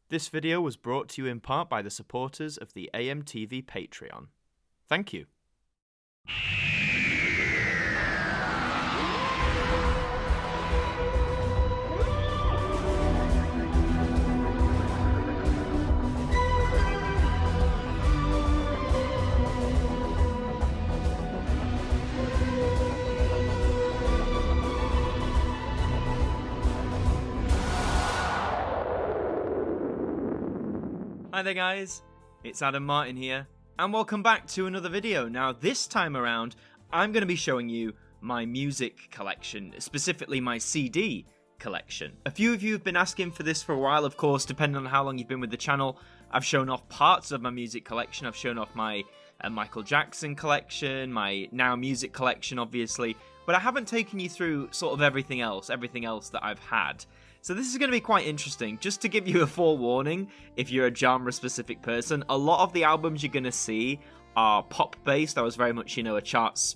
This video was brought to you in part by the supporters of the AMTV Patreon. Thank you. Hi there guys, it's Martyn here, and welcome back to another video. Now this time around, I'm going to be showing you my music collection, specifically my CD collection. A few of you have been asking for this for a while, of course, depending on how long you've been with the channel. I've shown off parts of my music collection. I've shown off my Michael Jackson collection, my Now Music collection obviously, but I haven't taken you through sort of everything else that I've had. So this is going to be quite interesting. Just to give you a forewarning, if you're a genre-specific person, a lot of the albums you're going to see are pop-based. I was very much, a charts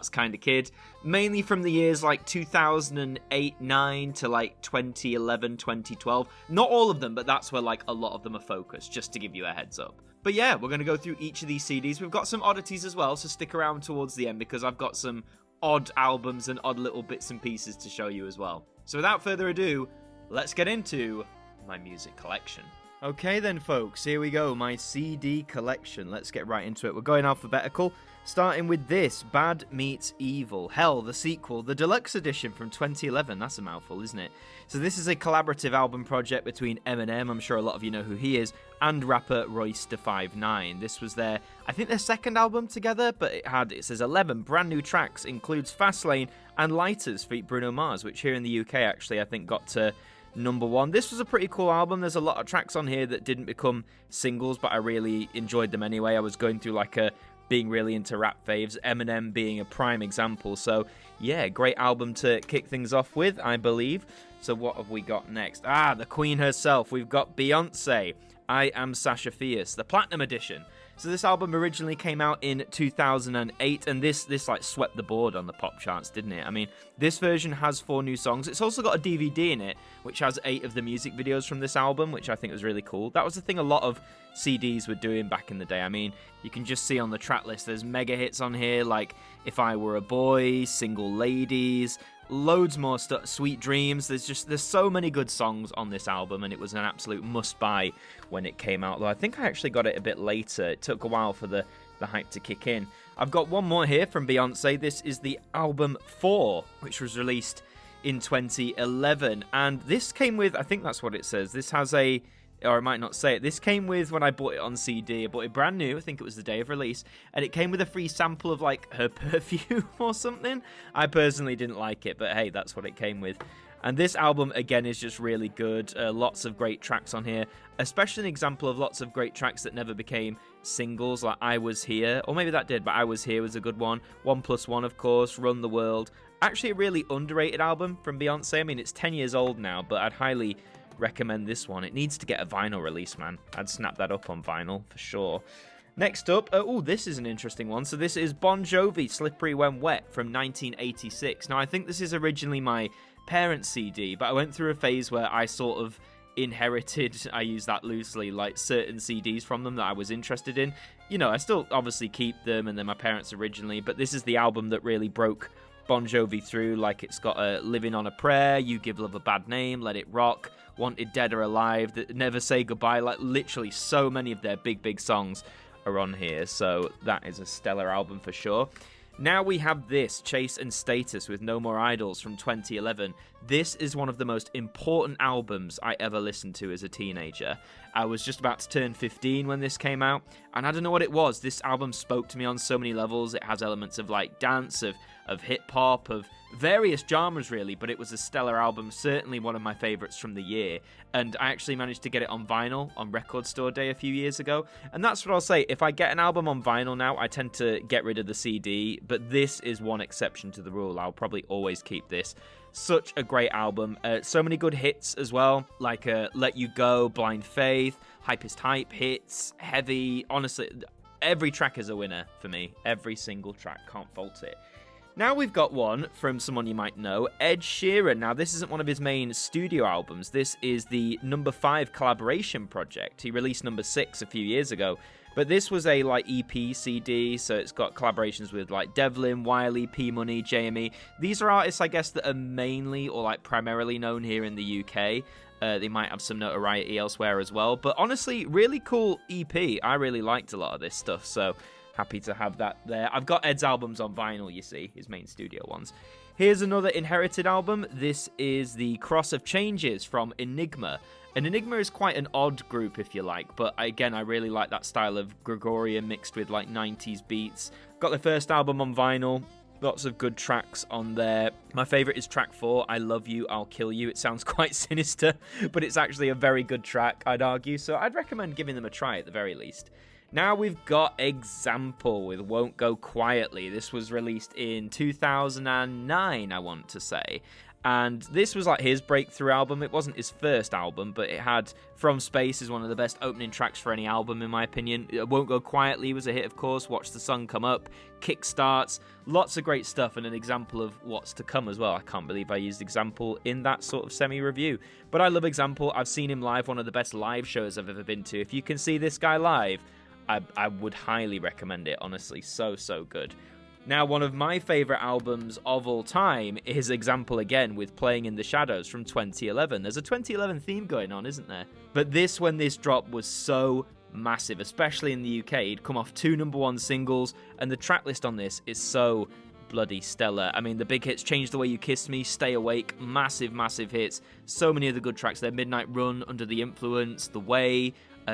kind of kid. Mainly from the years like 2008-9 to like 2011, 2012. Not all of them, but that's where like a lot of them are focused, just to give you a heads up. But yeah, we're going to go through each of these CDs. We've got some oddities as well, so stick around towards the end because I've got some odd albums and odd little bits and pieces to show you as well. So without further ado, let's get into my music collection. Okay then folks, here we go, my CD collection. Let's get right into it. We're going alphabetical, starting with this, Bad Meets Evil. Hell, the sequel, the deluxe edition from 2011. That's a mouthful, isn't it? So this is a collaborative album project between Eminem, I'm sure a lot of you know who he is, and rapper Royce da 5'9". This was their second album together, but it says 11 brand new tracks, includes Fastlane and Lighters feat Bruno Mars, which here in the UK actually I think got to number 1. This was a pretty cool album. There's a lot of tracks on here that didn't become singles, but I really enjoyed them anyway. I was going through being really into rap faves, Eminem being a prime example. So yeah, great album to kick things off with, I believe. So what have we got next? The queen herself. We've got Beyonce, I Am Sasha Fierce, the Platinum Edition. So this album originally came out in 2008, and this swept the board on the pop charts, didn't it? I mean, this version has 4 new songs. It's also got a DVD in it, which has 8 of the music videos from this album, which I think was really cool. That was the thing a lot of CDs were doing back in the day. I mean, you can just see on the track list, there's mega hits on here, like If I Were a Boy, Single Ladies, loads more stuff, Sweet Dreams. There's so many good songs on this album, and it was an absolute must-buy when it came out, though I think I actually got it a bit later. It took a while for the hype to kick in. I've got one more here from Beyonce. This is the album 4, which was released in 2011, and this came with, I think that's what it says, this has or I might not say it, this came with, when I bought it on CD, I bought it brand new, I think it was the day of release, and it came with a free sample of her perfume or something. I personally didn't like it, but hey, that's what it came with. And this album, again, is just really good. Lots of great tracks on here, especially an example of lots of great tracks that never became singles, like I Was Here, or maybe that did, but I Was Here was a good one. 1+1, of course, Run the World. Actually a really underrated album from Beyonce. I mean, it's 10 years old now, but I'd highly recommend this one. It needs to get a vinyl release, man. I'd snap that up on vinyl for sure. Next up, this is an interesting one. So this is Bon Jovi, Slippery When Wet from 1986. Now I think this is originally my parents' CD, but I went through a phase where I sort of inherited, I use that loosely, like certain CDs from them that I was interested in. I still obviously keep them, and they're my parents originally, but this is the album that really broke Bon Jovi through. Like, it's got Living on a Prayer, You Give Love a Bad Name, Let It Rock, Wanted Dead or Alive, Never Say Goodbye. Like, literally so many of their big songs are on here, so that is a stellar album for sure. Now we have this, Chase and Status with No More Idols from 2011. This is one of the most important albums I ever listened to as a teenager. I was just about to turn 15 when this came out, and I don't know what it was. This album spoke to me on so many levels. It has elements of dance, of hip-hop, of various genres really, but it was a stellar album, certainly one of my favourites from the year, and I actually managed to get it on vinyl on Record Store Day a few years ago, and that's what I'll say. If I get an album on vinyl now, I tend to get rid of the CD, but this is one exception to the rule. I'll probably always keep this. Such a great album. So many good hits as well, like Let You Go, Blind Faith, Hypest Hype hits, Heavy. Honestly, every track is a winner for me. Every single track, can't fault it. Now we've got one from someone you might know, Ed Sheeran. Now, this isn't one of his main studio albums. This is the number 5 collaboration project. He released number 6 a few years ago. But this was a like EP CD, so it's got collaborations with like Devlin, Wiley, P Money, JME. These are artists, I guess, that are mainly or like primarily known here in the UK. They might have some notoriety elsewhere as well. But honestly, really cool EP. I really liked a lot of this stuff, so happy to have that there. I've got Ed's albums on vinyl, you see, his main studio ones. Here's another inherited album. This is the Cross of Changes from Enigma. And Enigma is quite an odd group, if you like, but again, I really like that style of Gregorian mixed with like 90s beats. Got the first album on vinyl. Lots of good tracks on there. My favourite is track 4, I Love You, I'll Kill You. It sounds quite sinister, but it's actually a very good track, I'd argue, so I'd recommend giving them a try at the very least. Now we've got Example with Won't Go Quietly. This was released in 2009, I want to say. And this was like his breakthrough album. It wasn't his first album, but it had From Space is one of the best opening tracks for any album, in my opinion. Won't Go Quietly was a hit, of course. Watch the Sun Come Up. Kickstarts. Lots of great stuff and an example of what's to come as well. I can't believe I used Example in that sort of semi-review. But I love Example. I've seen him live, one of the best live shows I've ever been to. If you can see this guy live, I would highly recommend it, honestly. So good. Now, one of my favourite albums of all time is Example again with Playing in the Shadows from 2011. There's a 2011 theme going on, isn't there? But this, when this dropped, was so massive, especially in the UK. It'd come off 2 number 1 singles, and the track list on this is so bloody stellar. I mean, the big hits, Change the Way You Kiss Me, Stay Awake, massive hits. So many of the good tracks there. Midnight Run, Under the Influence, The Way,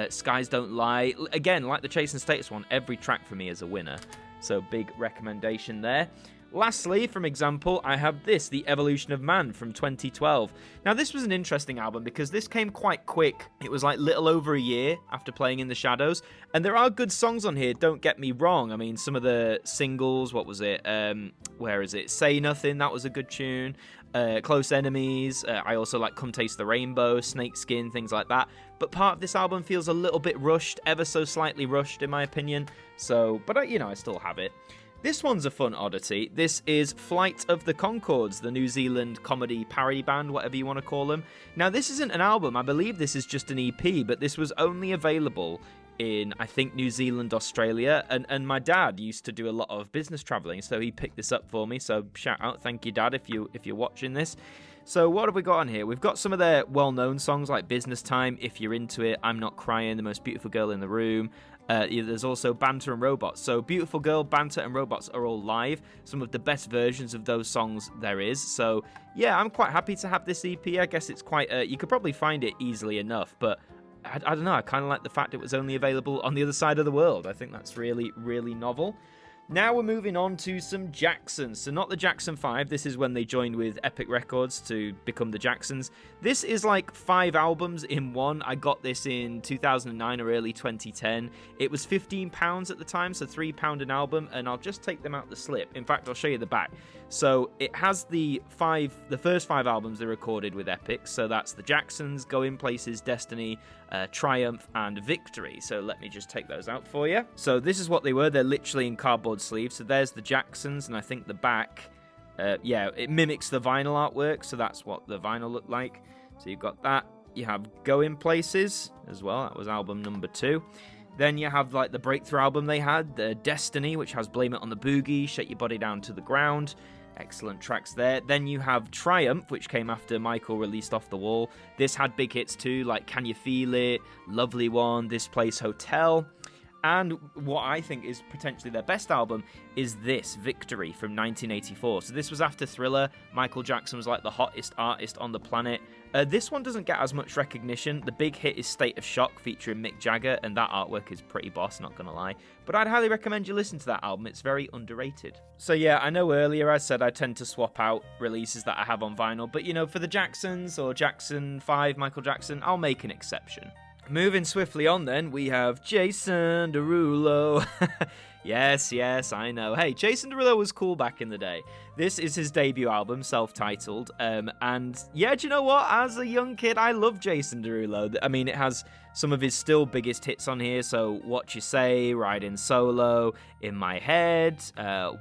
Skies Don't Lie. Again, like the Chase and Status one, every track for me is a winner. So big recommendation there. Lastly, from Example, I have this, The Evolution of Man from 2012. Now, this was an interesting album because this came quite quick. It was like little over a year after Playing in the Shadows. And there are good songs on here, don't get me wrong. I mean, some of the singles, what was it? Where is it? Say Nothing, that was a good tune. Close Enemies. I also like Come Taste the Rainbow, Snakeskin, things like that. But part of this album feels a little bit rushed, ever so slightly rushed in my opinion. So, but I still have it. This one's a fun oddity. This is Flight of the Conchords, the New Zealand comedy parody band, whatever you want to call them. Now, this isn't an album. I believe this is just an EP, but this was only available in, I think, New Zealand, Australia, and my dad used to do a lot of business travelling, so he picked this up for me, so shout out, thank you, Dad, if you're watching this. So what have we got on here? We've got some of their well-known songs like Business Time, If You're Into It, I'm Not Crying, The Most Beautiful Girl in the Room. There's also Banter and Robots. So Beautiful Girl, Banter and Robots are all live. Some of the best versions of those songs there is. So yeah, I'm quite happy to have this EP. I guess it's quite, you could probably find it easily enough, but I don't know, I kind of like the fact it was only available on the other side of the world. I think that's really novel. Now we're moving on to some Jacksons. So not the Jackson 5, this is when they joined with Epic Records to become the Jacksons. This is like 5 albums in one. I got this in 2009 or early 2010. It was £15 at the time, so £3 an album, and I'll just take them out the slip. In fact, I'll show you the back. So it has the first 5 albums they recorded with Epic, so that's the Jacksons, Going Places, Destiny, Triumph, and Victory. So let me just take those out for you. So this is what they were. They're literally in cardboard sleeves. So there's the Jacksons, and I think the back, it mimics the vinyl artwork, so that's what the vinyl looked like. So you've got that. You have Going Places as well. That was album number 2. Then you have like the breakthrough album they had, the Destiny, which has Blame It on the Boogie, Shake Your Body Down to the Ground. Excellent tracks there. Then you have Triumph, which came after Michael released Off the Wall. This had big hits too, like Can You Feel It, Lovely One, This Place Hotel. And what I think is potentially their best album is this, Victory, from 1984. So this was after Thriller. Michael Jackson was like the hottest artist on the planet. This one doesn't get as much recognition. The big hit is State of Shock featuring Mick Jagger, and that artwork is pretty boss, not gonna lie. But I'd highly recommend you listen to that album. It's very underrated. So yeah, I know earlier I said I tend to swap out releases that I have on vinyl, but for the Jacksons or Jackson 5, Michael Jackson, I'll make an exception. Moving swiftly on then, we have Jason Derulo. Yes, I know. Hey, Jason Derulo was cool back in the day. This is his debut album, self-titled. And yeah, do you know what? As a young kid, I love Jason Derulo. I mean, it has some of his still biggest hits on here. So What You Say, Riding Solo, In My Head,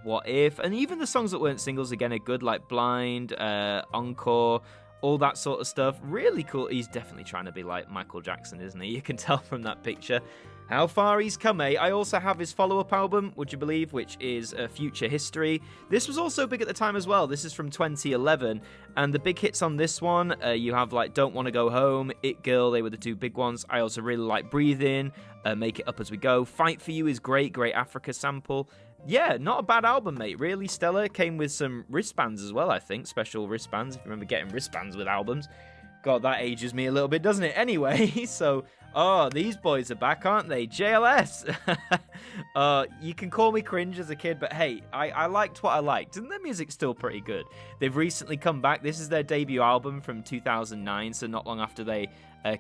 What If, and even the songs that weren't singles again are good, like Blind, Encore, all that sort of stuff. Really cool. He's definitely trying to be like Michael Jackson, isn't he? You can tell from that picture how far he's come, eh? I also have his follow-up album, would you believe, which is Future History. This was also big at the time as well. This is from 2011, and the big hits on this one, you have like Don't Want to Go Home, It Girl, they were the two big ones. I also really like Breathe In, Make It Up As We Go. Fight For You is great Africa sample. Yeah, not a bad album, mate. Really stellar. Came with some wristbands as well, I think. Special wristbands, if you remember getting wristbands with albums. God, that ages me a little bit, doesn't it? Anyway, so, these boys are back, aren't they? JLS. You can call me cringe as a kid, but hey, I liked what I liked, and their music's still pretty good. They've recently come back. This is their debut album from 2009, so not long after they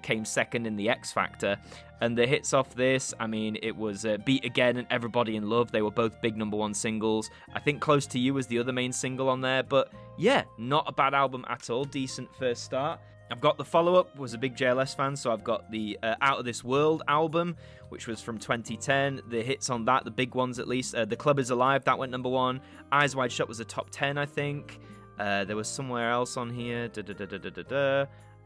came second in the X Factor. And the hits off this, I mean, it was Beat Again and Everybody in Love. They were both big #1 singles. I think Close to You was the other main single on there. But yeah, not a bad album at all. Decent first start. I've got the follow-up, was a big JLS fan, so I've got the Out of This World album, which was from 2010. The hits on that, the big ones at least. The Club Is Alive, that went #1. Eyes Wide Shut was a top 10, I think. There was somewhere else on here.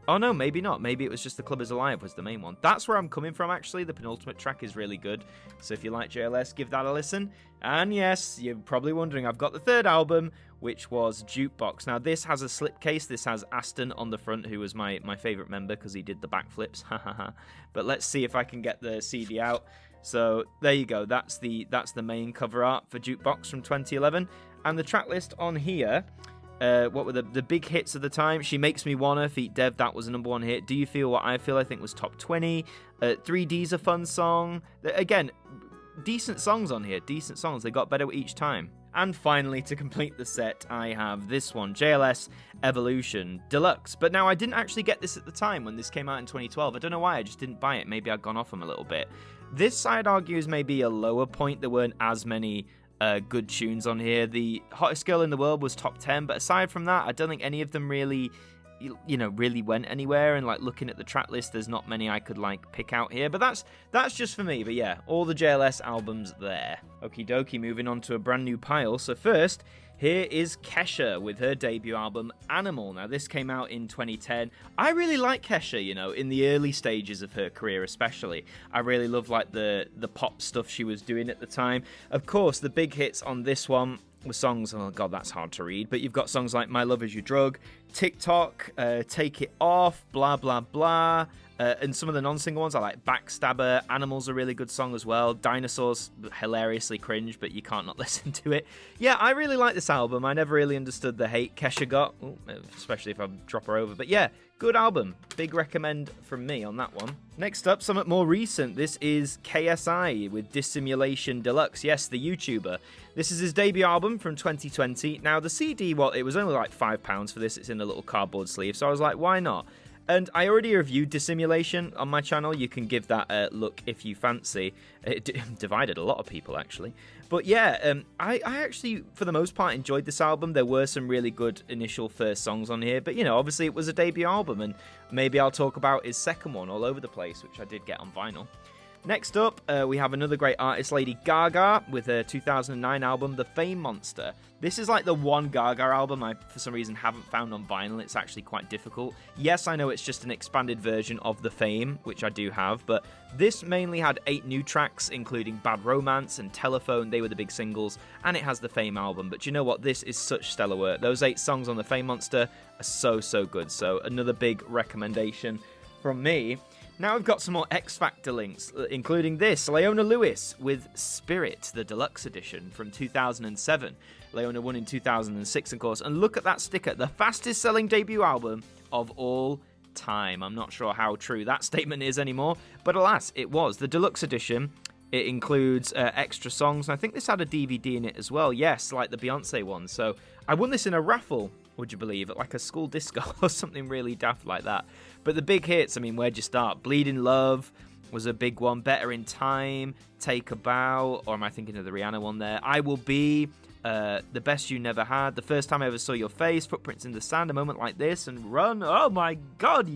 Oh no, maybe not. Maybe it was just The Club Is Alive was the main one. That's where I'm coming from, actually. The penultimate track is really good. So if you like JLS, give that a listen. And yes, you're probably wondering, I've got the third album, which was Jukebox. Now, this has a slipcase. This has Aston on the front, who was my favourite member because he did the backflips. But let's see if I can get the CD out. So there you go. That's the main cover art for Jukebox from 2011. And the track list on here... what were the big hits of the time? She Makes Me Wanna, feat Dev, that was a #1 hit. Do You Feel What I Feel, I think was top 20. 3D's a fun song. Again, decent songs on here, decent songs. They got better each time. And finally, to complete the set, I have this one, JLS Evolution Deluxe. But now, I didn't actually get this at the time when this came out in 2012. I don't know why, I just didn't buy it. Maybe I'd gone off them a little bit. This, I'd argue, is maybe a lower point. There weren't as many good tunes on here. The Hottest Girl in the World was top 10, but aside from that, I don't think any of them really went anywhere. And like looking at the track list, there's not many I could like pick out here, but that's just for me. But yeah, all the JLS albums there. Okie dokie, moving on to a brand new pile. So first, here is Kesha with her debut album, Animal. Now, this came out in 2010. I really like Kesha, in the early stages of her career especially. I really love, like, the pop stuff she was doing at the time. Of course, the big hits on this one were songs, oh god, that's hard to read, but you've got songs like My Love Is Your Drug, TikTok, Take It Off, Blah Blah Blah, and some of the non-single ones I like Backstabber, Animal's a really good song as well, Dinosaurs, hilariously cringe, but you can't not listen to it. Yeah, I really like this album. I never really understood the hate Kesha got, especially if I drop her over, but yeah, good album. Big recommend from me on that one. Next up, somewhat more recent. This is KSI with Dissimulation Deluxe. Yes, the YouTuber. This is his debut album from 2020. Now, the CD, well, it was only like £5 for this. It's in a little cardboard sleeve. So I was like, why not? And I already reviewed Dissimulation on my channel. You can give that a look if you fancy. It divided a lot of people, actually. But yeah, I actually, for the most part, enjoyed this album. There were some really good initial first songs on here. But, obviously it was a debut album. And maybe I'll talk about his second one, All Over the Place, which I did get on vinyl. Next up, we have another great artist, Lady Gaga, with her 2009 album, The Fame Monster. This is like the one Gaga album I, for some reason, haven't found on vinyl. It's actually quite difficult. Yes, I know it's just an expanded version of The Fame, which I do have, but this mainly had 8 new tracks, including Bad Romance and Telephone. They were the big singles, and it has the Fame album. But you know what? This is such stellar work. Those 8 songs on The Fame Monster are so good. So another big recommendation from me. Now we've got some more X Factor links, including this, Leona Lewis with Spirit, the deluxe edition from 2007. Leona won in 2006, of course, and look at that sticker, the fastest selling debut album of all time. I'm not sure how true that statement is anymore, but alas, it was. The deluxe edition, it includes extra songs, and I think this had a DVD in it as well, yes, like the Beyonce one. So I won this in a raffle, would you believe, at like a school disco or something really daft like that. But the big hits, I mean, where'd you start? Bleeding Love, was a big one. Better in Time, Take a Bow, or am I thinking of the Rihanna one there? I Will Be, The Best You Never Had, The First Time I Ever Saw Your Face, Footprints in the Sand, A Moment Like This, and Run. Oh my god,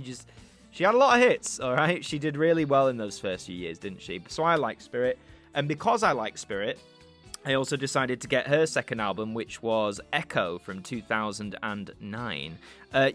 she had a lot of hits, alright? She did really well in those first few years, didn't she? So I like Spirit, and because I like Spirit, I also decided to get her second album, which was Echo from 2009.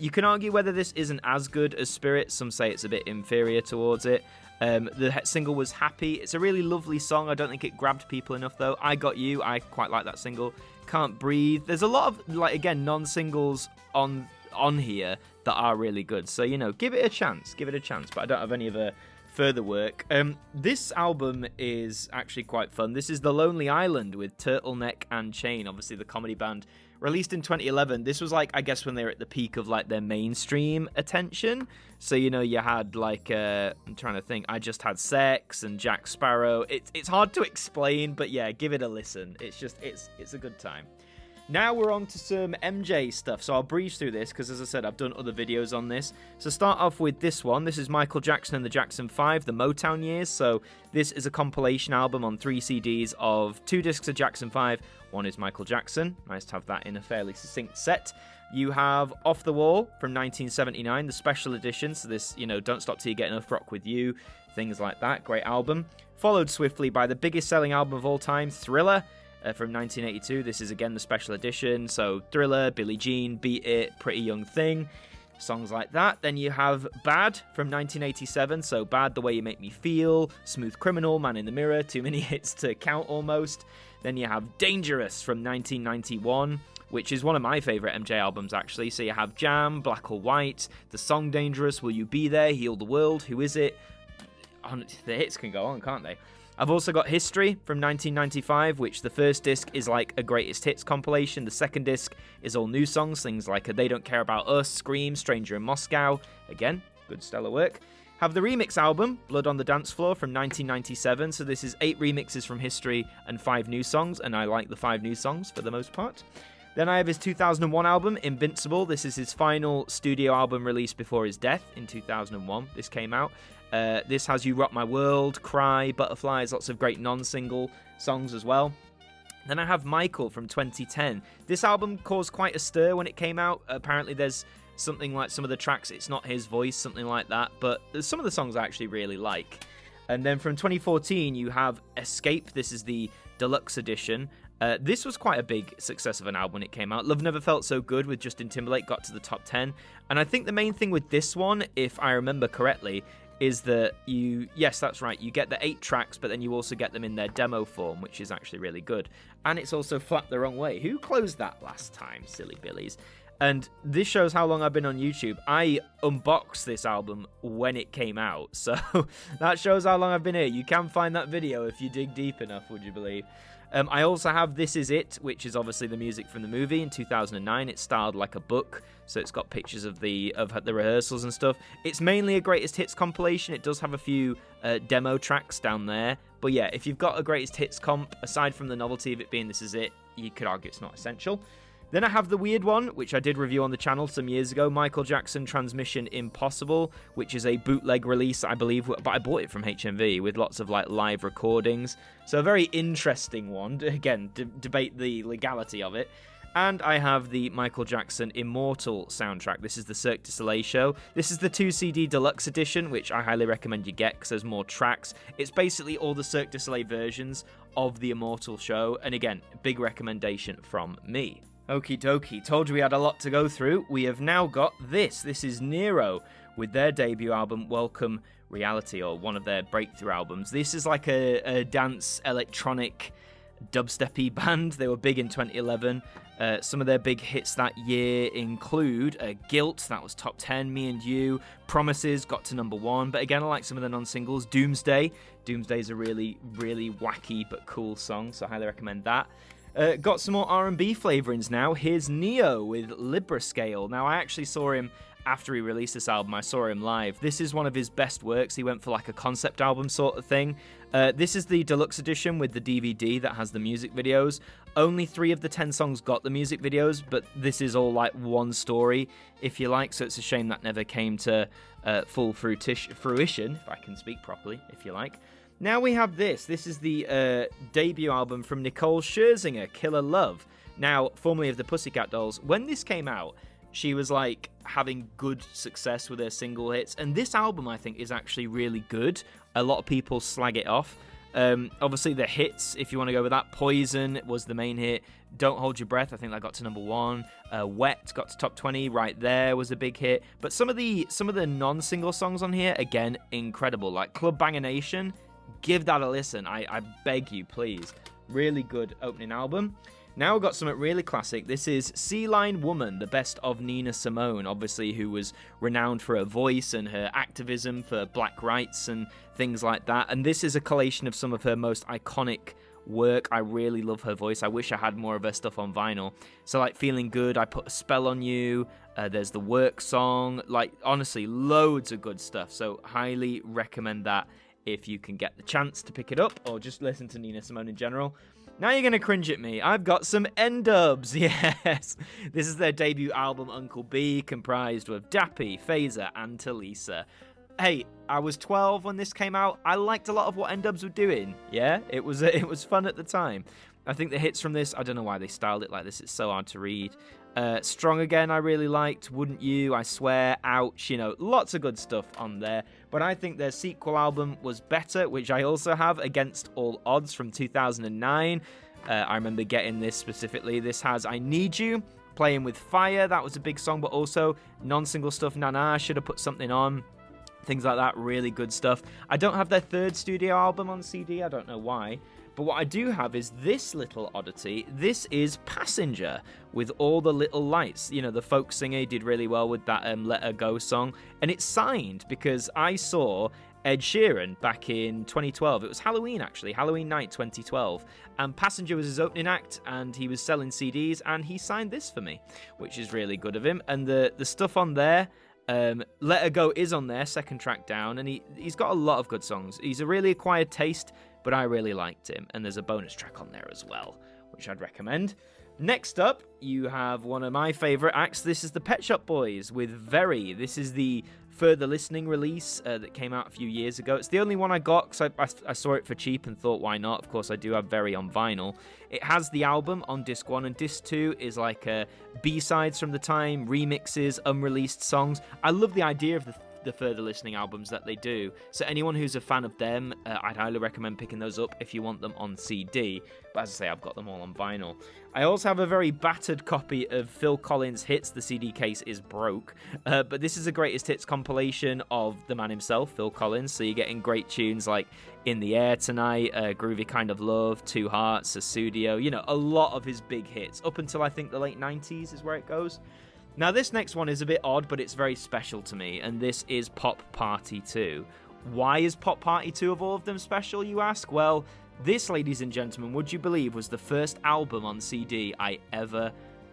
You can argue whether this isn't as good as Spirit. Some say it's a bit inferior towards it. The single was Happy. It's a really lovely song. I don't think it grabbed people enough, though. I Got You. I quite like that single. Can't Breathe. There's a lot of, again, non-singles on here that are really good. So, give it a chance. Give it a chance. But I don't have any of her further work. This album is actually quite fun. This is The Lonely Island with Turtleneck and Chain, obviously the comedy band, released in 2011. This was I guess when they were at the peak of their mainstream attention. So you had I'm trying to think, I Just Had Sex and Jack Sparrow. It's hard to explain, but yeah, give it a listen. It's a good time. Now we're on to some MJ stuff, so I'll breeze through this because, as I said, I've done other videos on this. So start off with this one. This is Michael Jackson and the Jackson 5, the Motown years. So this is a compilation album on 3 CDs of 2 discs of Jackson 5. One is Michael Jackson. Nice to have that in a fairly succinct set. You have Off the Wall from 1979, the special edition. So this, Don't Stop Till You Get Enough, Rock With You, things like that. Great album. Followed swiftly by the biggest selling album of all time, Thriller, from 1982. This is again the special edition. So Thriller, Billie Jean, Beat It, Pretty Young Thing, songs like that. Then you have Bad from 1987. So Bad, The Way You Make Me Feel, Smooth Criminal, Man in the Mirror, too many hits to count almost. Then you have Dangerous from 1991, which is one of my favourite MJ albums actually. So you have Jam, Black or White, the song Dangerous, Will You Be There, Heal the World, Who Is It? The hits can go on, can't they? I've also got History from 1995, which the first disc is a greatest hits compilation. The second disc is all new songs, things like They Don't Care About Us, Scream, Stranger in Moscow. Again, good stellar work. Have the remix album, Blood on the Dance Floor from 1997. So this is 8 remixes from History and 5 new songs, and I like the 5 new songs for the most part. Then I have his 2001 album, Invincible. This is his final studio album released before his death in 2001. This came out. This has You Rock My World, Cry, Butterflies, lots of great non-single songs as well. Then I have Michael from 2010. This album caused quite a stir when it came out. Apparently there's something like some of the tracks, it's not his voice, something like that. But some of the songs I actually really like. And then from 2014, you have Escape. This is the deluxe edition. This was quite a big success of an album when it came out. Love Never Felt So Good with Justin Timberlake got to the top 10. And I think the main thing with this one, if I remember correctly, is that yes, that's right, you get the 8 tracks, but then you also get them in their demo form, which is actually really good. And it's also flat the wrong way. Who closed that last time, silly billies? And this shows how long I've been on YouTube. I unboxed this album when it came out, so that shows how long I've been here. You can find that video if you dig deep enough, would you believe? I also have This Is It, which is obviously the music from the movie in 2009. It's styled like a book, so it's got pictures of the rehearsals and stuff. It's mainly a greatest hits compilation. It does have a few demo tracks down there. But yeah, if you've got a greatest hits comp, aside from the novelty of it being This Is It, you could argue it's not essential. Then I have the weird one, which I did review on the channel some years ago, Michael Jackson Transmission Impossible, which is a bootleg release, I believe, but I bought it from HMV with lots of live recordings. So a very interesting one. Again, debate the legality of it. And I have the Michael Jackson Immortal soundtrack. This is the Cirque du Soleil show. This is the 2 CD deluxe edition, which I highly recommend you get because there's more tracks. It's basically all the Cirque du Soleil versions of the Immortal show. And again, big recommendation from me. Okie dokie, told you we had a lot to go through. We have now got this. This is Nero with their debut album, Welcome Reality, or one of their breakthrough albums. This is like a dance electronic dubstep-y band. They were big in 2011. Some of their big hits that year include Guilt, that was top 10, Me and You, Promises got to number 1, but again I like some of the non-singles. Doomsday is a really, really wacky but cool song, so I highly recommend that. Got some more R&B flavourings now. Here's Neo with Libra Scale. Now, I actually saw him after he released this album, I saw him live. This is one of his best works. He went for like a concept album sort of thing. This is the deluxe edition with the DVD that has the music videos. Only 3 of the 10 songs got the music videos, but this is all like one story, if you like, so it's a shame that never came to full fruition, if I can speak properly, if you like. Now we have this. This is the debut album from Nicole Scherzinger, Killer Love. Now, formerly of the Pussycat Dolls, when this came out, she was like having good success with her single hits, and this album I think is actually really good. A lot of people slag it off. Obviously the hits, if you want to go with that, Poison was the main hit. Don't Hold Your Breath, I think that got to number 1. Wet got to top 20, Right There was a big hit. But some of the non-single songs on here, again, incredible. Like Club Banger Nation, give that a listen. I beg you, please. Really good opening album. Now we've got something really classic. This is Sea Lion Woman, the best of Nina Simone, obviously, who was renowned for her voice and her activism for black rights and things like that. And this is a collation of some of her most iconic work. I really love her voice. I wish I had more of her stuff on vinyl. So like Feeling Good, I Put a Spell on You, there's the Work song, like honestly, loads of good stuff. So highly recommend that if you can get the chance to pick it up or just listen to Nina Simone in general. Now you're going to cringe at me. I've got some N-dubs, yes. This is their debut album, Uncle B, comprised of Dappy, Phaser, and Talisa. Hey, I was 12 when this came out. I liked a lot of what N-dubs were doing, yeah? It was fun at the time. I think the hits from this, I don't know why they styled it like this. It's so hard to read. Strong Again I really liked, Wouldn't You, I Swear, Ouch, you know, lots of good stuff on there. But I think their sequel album was better, which I also have, Against All Odds from 2009. I remember getting this specifically. This has I Need You, Playing With Fire, that was a big song, but also non-single stuff, Nana, Should Have Put Something On. Things like that, really good stuff. I don't have their third studio album on CD, I don't know why. But what I do have is this little oddity. This is Passenger with All the Little Lights. You know, the folk singer did really well with that Let Her Go song. And it's signed because I saw Ed Sheeran back in 2012. It was Halloween, actually. Halloween night 2012. And Passenger was his opening act, and he was selling CDs, and he signed this for me, which is really good of him. And the stuff on there, Let Her Go is on there, second track down, and he's got a lot of good songs. He's a really acquired taste, but I really liked him, and there's a bonus track on there as well, which I'd recommend. Next up, you have one of my favourite acts. This is the Pet Shop Boys with Very. This is the Further Listening release that came out a few years ago. It's the only one I got because I saw it for cheap and thought, why not? Of course, I do have Very on vinyl. It has the album on disc 1, and disc 2 is like B-sides from the time, remixes, unreleased songs. I love the idea of the Further Listening albums that they do. So anyone who's a fan of them, I'd highly recommend picking those up if you want them on CD. But as I say, I've got them all on vinyl. I also have a very battered copy of Phil Collins' hits. The CD case is broke. But this is a greatest hits compilation of the man himself, Phil Collins. So you're getting great tunes like In the Air Tonight, Groovy Kind of Love, Two Hearts, Susudio. You know, a lot of his big hits. Up until I think the late 90s is where it goes. Now, this next one is a bit odd, but it's very special to me, and this is Pop Party 2. Why is Pop Party 2 of all of them special, you ask? Well, this, ladies and gentlemen, would you believe, was the first album on CD I ever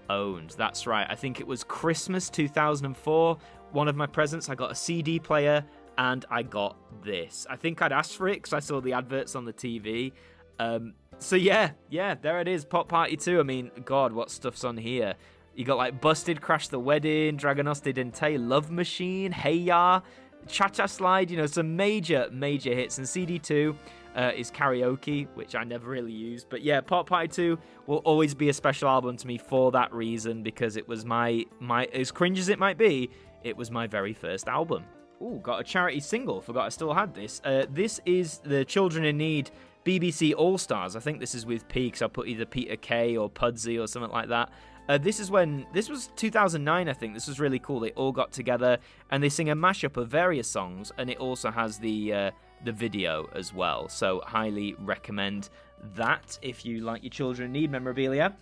owned. That's right, I think it was Christmas 2004. One of my presents, I got a CD player, and I got this. I think I'd asked for it because I saw the adverts on the TV. So yeah, there it is, Pop Party 2. I mean, God, what stuff's on here? You got like Busted, Crash the Wedding, Dragonos de Dente, Love Machine, Hey Ya, Cha-Cha Slide, you know, some major hits. And CD2 is Karaoke, which I never really used. But yeah, Pop Party 2 will always be a special album to me for that reason, because it was my as cringe as it might be, it was my very first album. Ooh, got a charity single, forgot I still had this. This is the Children in Need BBC All-Stars. I think this is with P, because I put either Peter Kay or Pudsey or something like that. This was 2009, I think. This was really cool. They all got together and they sing a mashup of various songs, and it also has the video as well. So highly recommend that if you like your Children in Need memorabilia.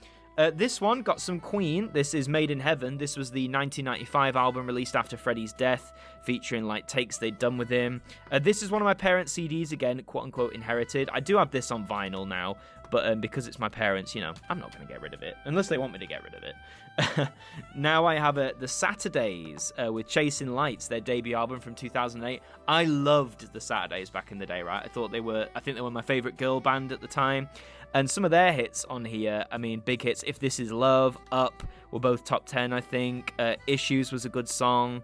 This one got some Queen. This is Made in Heaven. This was the 1995 album released after Freddie's death, featuring like takes they'd done with him. This is one of my parents' CDs, again, quote-unquote inherited. I do have this on vinyl now, but because it's my parents', you know, I'm not going to get rid of it, unless they want me to get rid of it. Now I have the Saturdays with Chasing Lights, their debut album from 2008. I loved the Saturdays back in the day, right? I think they were my favourite girl band at the time. And some of their hits on here, I mean, big hits. If This Is Love, Up were both top 10, I think. Issues was a good song.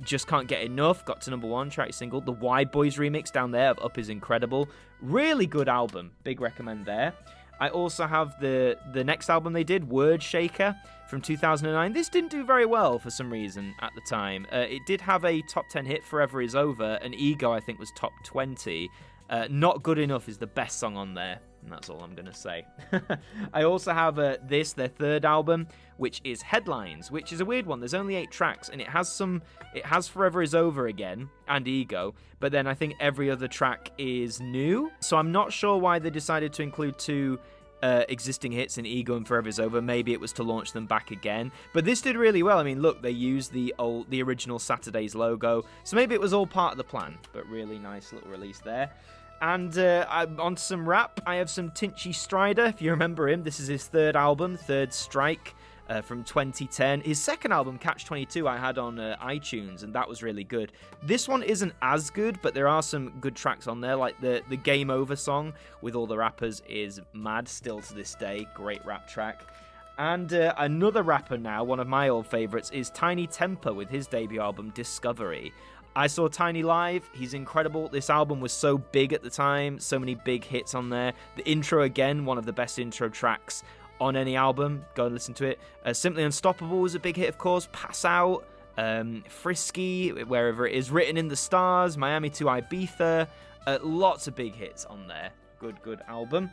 Just Can't Get Enough got to #1 track single. The Wide Boys remix down there of Up is incredible. Really good album. Big recommend there. I also have the next album they did, Word Shaker, from 2009. This didn't do very well for some reason at the time. It did have a top 10 hit, Forever Is Over, and Ego, I think, was top 20. Not Good Enough is the best song on there. And that's all I'm going to say. I also have their third album, which is Headlines, which is a weird one. There's only 8 tracks, and it has Forever Is Over again, and Ego, but then I think every other track is new. So I'm not sure why they decided to include 2 existing hits in Ego and Forever Is Over. Maybe it was to launch them back again. But this did really well. I mean, look, they used the original Saturdays logo, so maybe it was all part of the plan, but really nice little release there. And on to some rap. I have some Tinchy Strider, if you remember him. This is his third album, Third Strike, from 2010. His second album, Catch 22, I had on iTunes, and that was really good. This one isn't as good, but there are some good tracks on there, like the Game Over song with all the rappers is mad still to this day. Great rap track. And another rapper now, one of my old favourites, is Tiny Temper with his debut album, Discovery. I saw Tiny live. He's incredible. This album was so big at the time. So many big hits on there. The intro, again, one of the best intro tracks on any album. Go and listen to it. Simply Unstoppable was a big hit, of course. Pass Out. Frisky, wherever it is. Written in the Stars. Miami to Ibiza. Lots of big hits on there. Good album.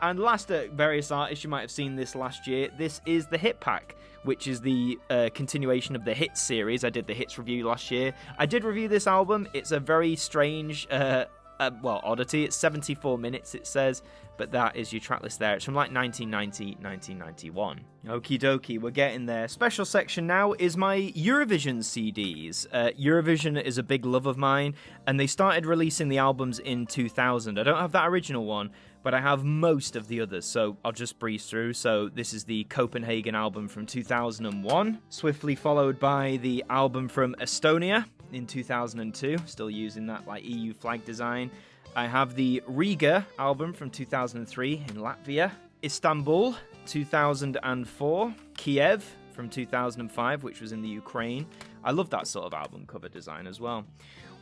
And last, various artists, you might have seen this last year. This is the Hit Pack, which is the continuation of the Hits series. I did the Hits review last year. I did review this album. It's a very strange, oddity. It's 74 minutes, it says, but that is your track list there. It's from like 1990, 1991. Okie dokie, we're getting there. Special section now is my Eurovision CDs. Eurovision is a big love of mine, and they started releasing the albums in 2000. I don't have that original one, but I have most of the others, so I'll just breeze through. So this is the Copenhagen album from 2001, swiftly followed by the album from Estonia in 2002, still using that like EU flag design. I have the Riga album from 2003 in Latvia, Istanbul 2004, Kiev from 2005, which was in the Ukraine. I love that sort of album cover design as well.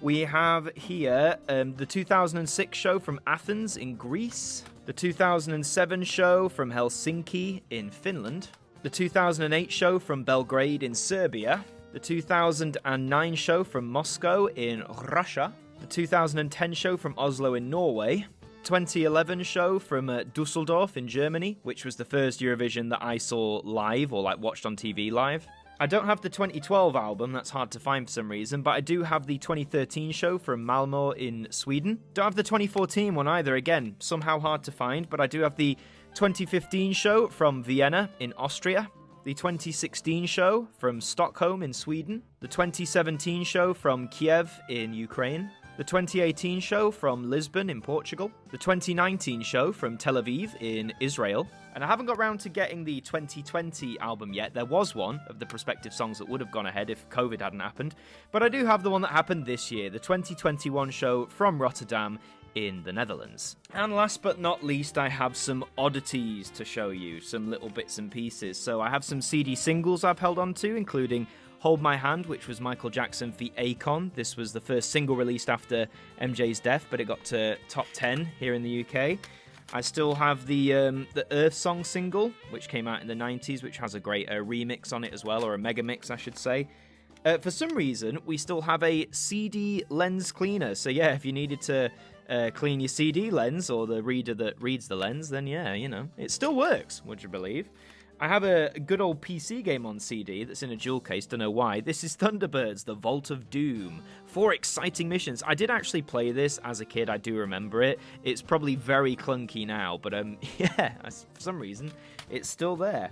We have here the 2006 show from Athens in Greece, the 2007 show from Helsinki in Finland, the 2008 show from Belgrade in Serbia, the 2009 show from Moscow in Russia, the 2010 show from Oslo in Norway, 2011 show from Dusseldorf in Germany, which was the first Eurovision that I saw live or like watched on TV live. I don't have the 2012 album, that's hard to find for some reason, but I do have the 2013 show from Malmö in Sweden. Don't have the 2014 one either, again, somehow hard to find, but I do have the 2015 show from Vienna in Austria, the 2016 show from Stockholm in Sweden, the 2017 show from Kiev in Ukraine, the 2018 show from Lisbon in Portugal, the 2019 show from Tel Aviv in Israel, and I haven't got round to getting the 2020 album yet. There was one of the prospective songs that would have gone ahead if COVID hadn't happened, but I do have the one that happened this year, the 2021 show from Rotterdam in the Netherlands. And last but not least, I have some oddities to show you, some little bits and pieces. So I have some CD singles I've held on to, including Hold My Hand, which was Michael Jackson for Akon. This was the first single released after MJ's death, but it got to top 10 here in the UK. I still have the Earth Song single, which came out in the 90s, which has a great remix on it as well, or a mega mix, I should say. For some reason, we still have a CD lens cleaner. So yeah, if you needed to clean your CD lens or the reader that reads the lens, then yeah, you know, it still works, would you believe? I have a good old PC game on CD that's in a jewel case, don't know why. This is Thunderbirds, The Vault of Doom. 4 exciting missions. I did actually play this as a kid, I do remember it. It's probably very clunky now, but yeah, for some reason, it's still there.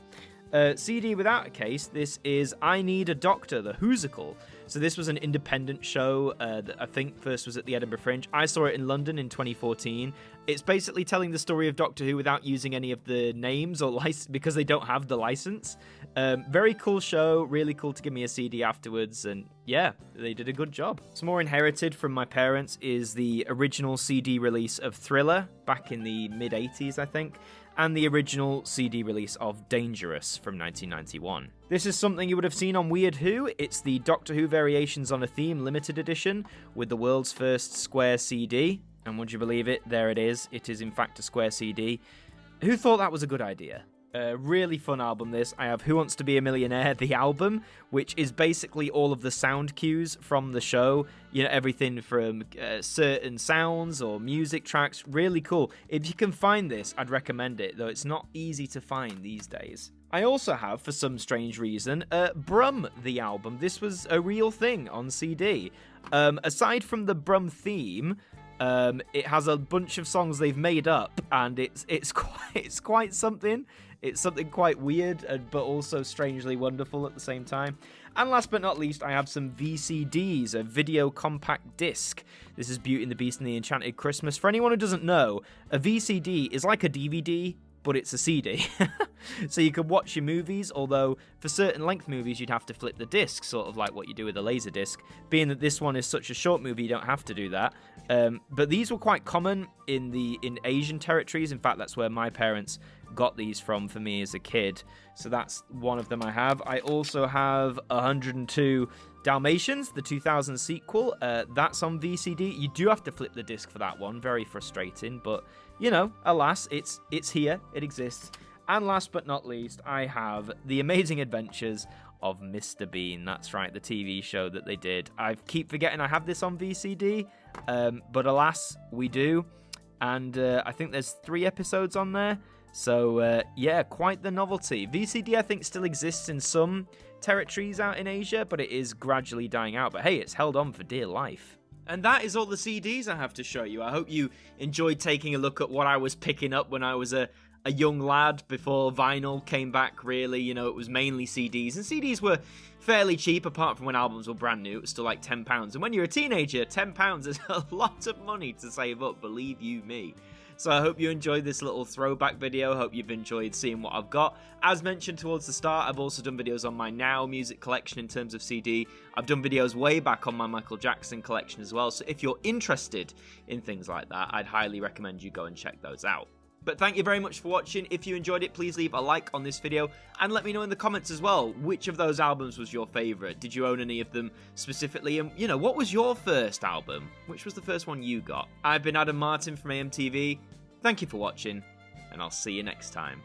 CD without a case, this is I Need a Doctor, the Whosical. So this was an independent show that I think first was at the Edinburgh Fringe. I saw it in London in 2014. It's basically telling the story of Doctor Who without using any of the names or because they don't have the license. Very cool show, really cool to give me a CD afterwards, and yeah, they did a good job. Some more inherited from my parents is the original CD release of Thriller back in the mid-80s, I think, and the original CD release of Dangerous from 1991. This is something you would have seen on Weird Who. It's the Doctor Who Variations on a Theme limited edition with the world's first square CD. And would you believe it? There it is. It is in fact a square CD. Who thought that was a good idea? Really fun album this. I have Who Wants to Be a Millionaire, the album, which is basically all of the sound cues from the show. You know, everything from certain sounds or music tracks. Really cool. If you can find this, I'd recommend it, though it's not easy to find these days. I also have, for some strange reason, Brum, the album. This was a real thing on CD. Aside from the Brum theme, it has a bunch of songs they've made up, and it's quite something. It's something quite weird, but also strangely wonderful at the same time. And last but not least, I have some VCDs, a video compact disc. This is Beauty and the Beast and the Enchanted Christmas. For anyone who doesn't know, a VCD is like a DVD, but it's a CD. So you can watch your movies, although for certain length movies you'd have to flip the disc, sort of like what you do with a Laserdisc. Being that this one is such a short movie, you don't have to do that. But these were quite common in Asian territories. In fact, that's where my parents got these from for me as a kid. So that's one of them I have. I also have 102 Dalmatians, the 2000 sequel. That's on VCD. You do have to flip the disc for that one. Very frustrating, but you know, alas, it's here. It exists. And last but not least, I have The Amazing Adventures of Mr. Bean. That's right, the TV show that they did. I keep forgetting I have this on VCD, but alas, we do. And I think there's 3 episodes on there. So, yeah, quite the novelty. VCD, I think, still exists in some territories out in Asia, but it is gradually dying out. But hey, it's held on for dear life. And that is all the CDs I have to show you. I hope you enjoyed taking a look at what I was picking up when I was a young lad before vinyl came back, really. You know, it was mainly CDs, and CDs were fairly cheap apart from when albums were brand new. It was still like £10. And when you're a teenager, £10 is a lot of money to save up, believe you me. So I hope you enjoyed this little throwback video. I hope you've enjoyed seeing what I've got. As mentioned towards the start, I've also done videos on my Now music collection in terms of CD. I've done videos way back on my Michael Jackson collection as well. So if you're interested in things like that, I'd highly recommend you go and check those out. But thank you very much for watching. If you enjoyed it, please leave a like on this video and let me know in the comments as well, which of those albums was your favourite? Did you own any of them specifically? And, you know, what was your first album? Which was the first one you got? I've been Martyn from AMTV. Thank you for watching, and I'll see you next time.